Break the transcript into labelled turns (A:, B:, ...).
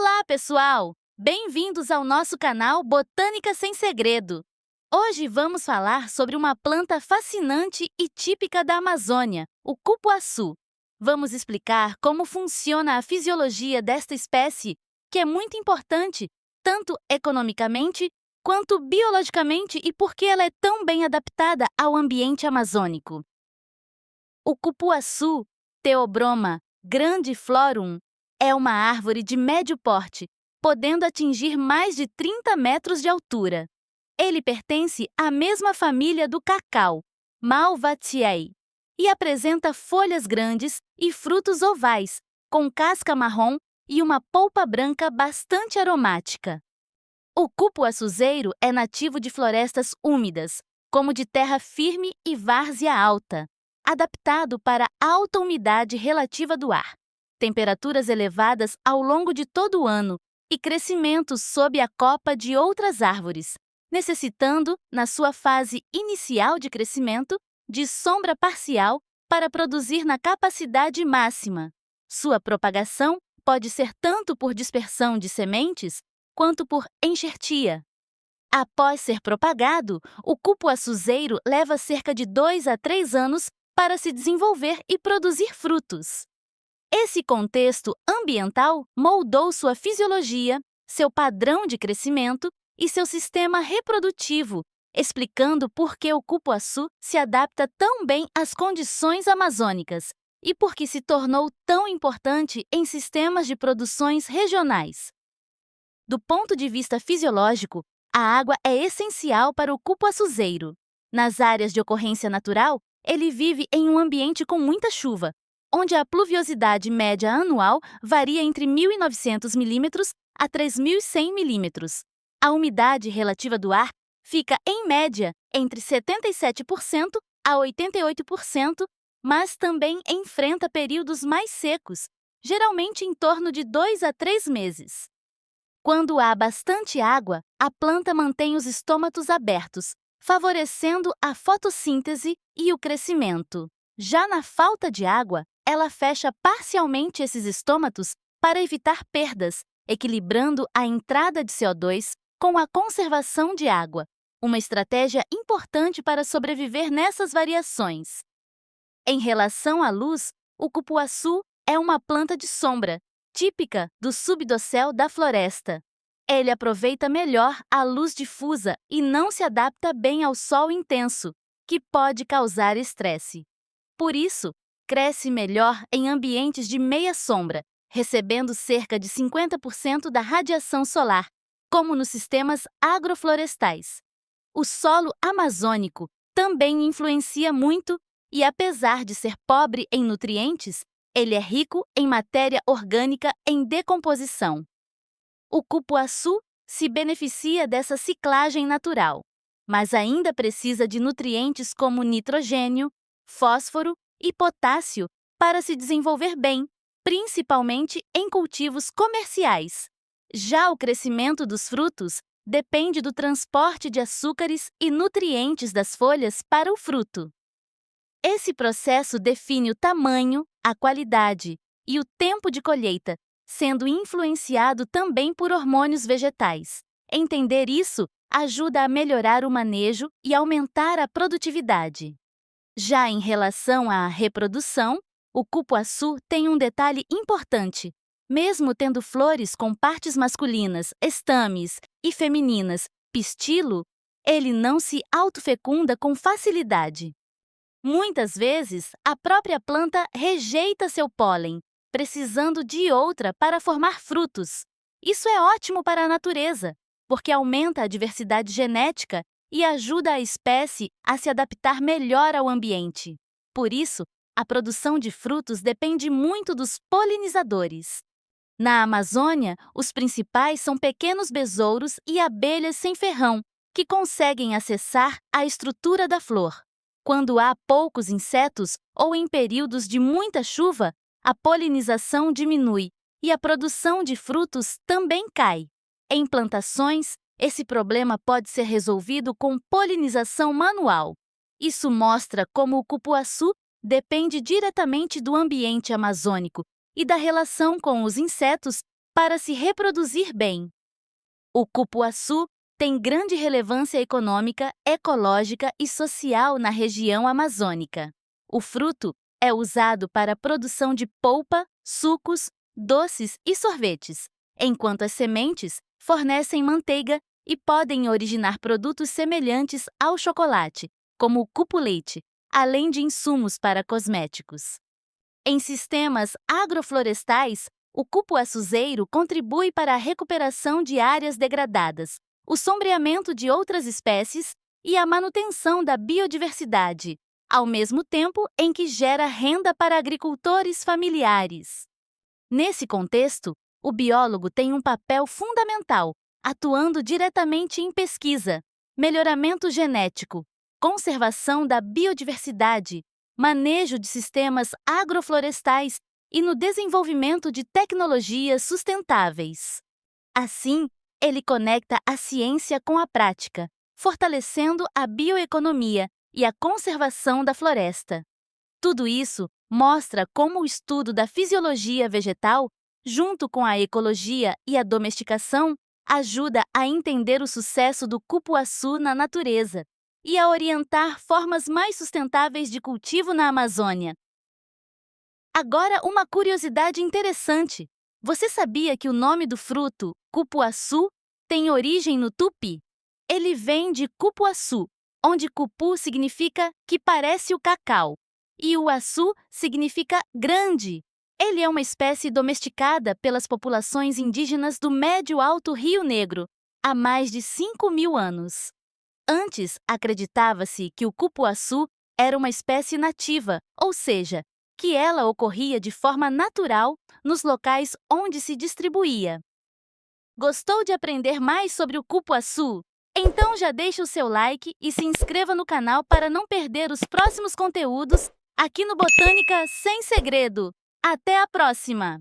A: Olá, pessoal! Bem-vindos ao nosso canal Botânica Sem Segredo. Hoje vamos falar sobre uma planta fascinante e típica da Amazônia, o cupuaçu. Vamos explicar como funciona a fisiologia desta espécie, que é muito importante, tanto economicamente quanto biologicamente, e por que ela é tão bem adaptada ao ambiente amazônico. O cupuaçu, Theobroma grandiflorum, é uma árvore de médio porte, podendo atingir mais de 30 metros de altura. Ele pertence à mesma família do cacau, Malvaceae, e apresenta folhas grandes e frutos ovais, com casca marrom e uma polpa branca bastante aromática. O cupuaçuzeiro é nativo de florestas úmidas, como de terra firme e várzea alta, adaptado para alta umidade relativa do ar, temperaturas elevadas ao longo de todo o ano e crescimento sob a copa de outras árvores, necessitando, na sua fase inicial de crescimento, de sombra parcial para produzir na capacidade máxima. Sua propagação pode ser tanto por dispersão de sementes quanto por enxertia. Após ser propagado, o cupuaçuzeiro leva cerca de 2 a 3 anos para se desenvolver e produzir frutos. Esse contexto ambiental moldou sua fisiologia, seu padrão de crescimento e seu sistema reprodutivo, explicando por que o cupuaçu se adapta tão bem às condições amazônicas e por que se tornou tão importante em sistemas de produções regionais. Do ponto de vista fisiológico, a água é essencial para o cupuaçuzeiro. Nas áreas de ocorrência natural, ele vive em um ambiente com muita chuva, onde a pluviosidade média anual varia entre 1.900 milímetros a 3.100 milímetros. A umidade relativa do ar fica, em média, entre 77% a 88%, mas também enfrenta períodos mais secos, geralmente em torno de 2 a 3 meses. Quando há bastante água, a planta mantém os estômatos abertos, favorecendo a fotossíntese e o crescimento. Já na falta de água, ela fecha parcialmente esses estômatos para evitar perdas, equilibrando a entrada de CO2 com a conservação de água, uma estratégia importante para sobreviver nessas variações. Em relação à luz, o cupuaçu é uma planta de sombra, típica do subdossel da floresta. Ele aproveita melhor a luz difusa e não se adapta bem ao sol intenso, que pode causar estresse. Por isso, cresce melhor em ambientes de meia sombra, recebendo cerca de 50% da radiação solar, como nos sistemas agroflorestais. O solo amazônico também influencia muito e, apesar de ser pobre em nutrientes, ele é rico em matéria orgânica em decomposição. O cupuaçu se beneficia dessa ciclagem natural, mas ainda precisa de nutrientes como nitrogênio, fósforo e potássio para se desenvolver bem, principalmente em cultivos comerciais. Já o crescimento dos frutos depende do transporte de açúcares e nutrientes das folhas para o fruto. Esse processo define o tamanho, a qualidade e o tempo de colheita, sendo influenciado também por hormônios vegetais. Entender isso ajuda a melhorar o manejo e aumentar a produtividade. Já em relação à reprodução, o cupuaçu tem um detalhe importante. Mesmo tendo flores com partes masculinas, estames, e femininas, pistilo, ele não se autofecunda com facilidade. Muitas vezes, a própria planta rejeita seu pólen, precisando de outra para formar frutos. Isso é ótimo para a natureza, porque aumenta a diversidade genética e ajuda a espécie a se adaptar melhor ao ambiente. Por isso, a produção de frutos depende muito dos polinizadores. Na Amazônia, os principais são pequenos besouros e abelhas sem ferrão, que conseguem acessar a estrutura da flor. Quando há poucos insetos ou em períodos de muita chuva, a polinização diminui e a produção de frutos também cai. Em plantações, esse problema pode ser resolvido com polinização manual. Isso mostra como o cupuaçu depende diretamente do ambiente amazônico e da relação com os insetos para se reproduzir bem. O cupuaçu tem grande relevância econômica, ecológica e social na região amazônica. O fruto é usado para a produção de polpa, sucos, doces e sorvetes, enquanto as sementes fornecem manteiga e podem originar produtos semelhantes ao chocolate, como o cupuleite, além de insumos para cosméticos. Em sistemas agroflorestais, o cupuaçuzeiro contribui para a recuperação de áreas degradadas, o sombreamento de outras espécies e a manutenção da biodiversidade, ao mesmo tempo em que gera renda para agricultores familiares. Nesse contexto, o biólogo tem um papel fundamental, atuando diretamente em pesquisa, melhoramento genético, conservação da biodiversidade, manejo de sistemas agroflorestais e no desenvolvimento de tecnologias sustentáveis. Assim, ele conecta a ciência com a prática, fortalecendo a bioeconomia e a conservação da floresta. Tudo isso mostra como o estudo da fisiologia vegetal, junto com a ecologia e a domesticação, ajuda a entender o sucesso do cupuaçu na natureza e a orientar formas mais sustentáveis de cultivo na Amazônia. Agora, uma curiosidade interessante. Você sabia que o nome do fruto, cupuaçu, tem origem no tupi? Ele vem de cupuaçu, onde cupu significa que parece o cacau, e o açu significa grande. Ele é uma espécie domesticada pelas populações indígenas do Médio Alto Rio Negro há mais de 5.000 anos. Antes, acreditava-se que o cupuaçu era uma espécie nativa, ou seja, que ela ocorria de forma natural nos locais onde se distribuía. Gostou de aprender mais sobre o cupuaçu? Então já deixe o seu like e se inscreva no canal para não perder os próximos conteúdos aqui no Botânica Sem Segredo. Até a próxima!